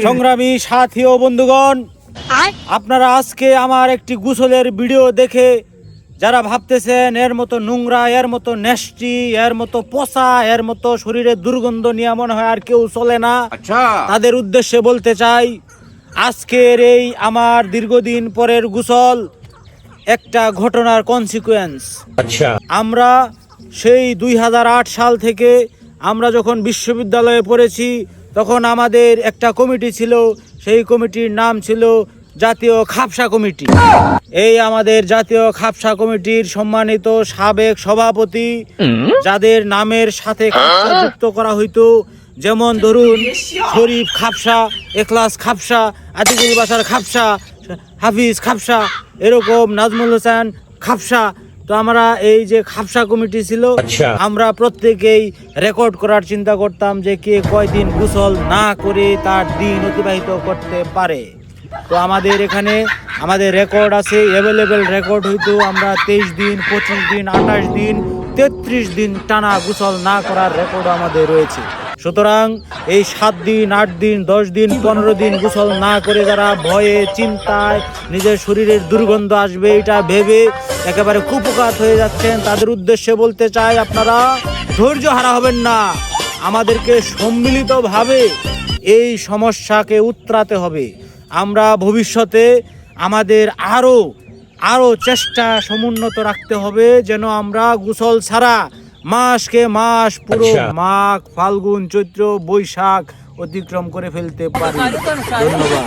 সংগ্রামী সাথী ও বন্ধুগণ, আপনারা আজকে আমার একটি গোসলের ভিডিও দেখে যারা ভাবতেছেন এর মতো নোংরা, এর মতো নেস্টি, এর মতো পচা, এর মতো শরীরের দুর্গন্ধ নিয়ে মনে হয় আর কেউ চলে না, তাদের উদ্দেশ্যে বলতে চাই, আজকের এই আমার দীর্ঘদিন পরের গোসল একটা ঘটনার কনসিকুয়েন্স। আমরা সেই 2008 সাল থেকে আমরা যখন বিশ্ববিদ্যালয়ে পড়েছি তখন আমাদের একটা কমিটি ছিল, সেই কমিটির নাম ছিল জাতীয় খাপসা কমিটি। এই আমাদের জাতীয় খাপসা কমিটির সম্মানিত সাবেক সভাপতি, যাদের নামের সাথে খাপসা যুক্ত করা হইতো, যেমন ধরুন শরীফ খাপসা, এখলাস খাপসা, আতিকুল বাসার খাপসা, হাফিজ খাপসা, এরকম নাজমুল হোসেন খাপসা। তো আমরা এই যে খাপসা কমিটি ছিল, আমরা প্রত্যেকেই রেকর্ড করার চিন্তা করতাম যে কে কয়দিন গোসল না করে তার দিন অতিবাহিত করতে পারে। তো আমাদের এখানে আমাদের রেকর্ড আছে, অ্যাভেলেবেল রেকর্ড হইতো আমরা 23 দিন, 25 দিন, 28 দিন, 33 দিন টানা গোসল না করার রেকর্ড আমাদের রয়েছে। সুতরাং এই 7 দিন, 8 দিন, 10 দিন, 15 দিন গোসল না করে যারা ভয়ে চিন্তায় নিজের শরীরের দুর্গন্ধ আসবে এটা ভেবে একেবারে কুপকাত হয়ে যাচ্ছেন, তাদের উদ্দেশ্যে বলতে চাই, আপনারা ধৈর্য হারা হবেন না। আমাদেরকে সম্মিলিতভাবে এই সমস্যাকে উতরাতে হবে। আমরা ভবিষ্যতে আমাদের আরো চেষ্টা সমুন্নত রাখতে হবে যেন আমরা গোসল ছাড়া মাসকে মাস পুরো মাঘ, ফাল্গুন, চৈত্র, বৈশাখ অতিক্রম করে ফেলতে পারি। ধন্যবাদ।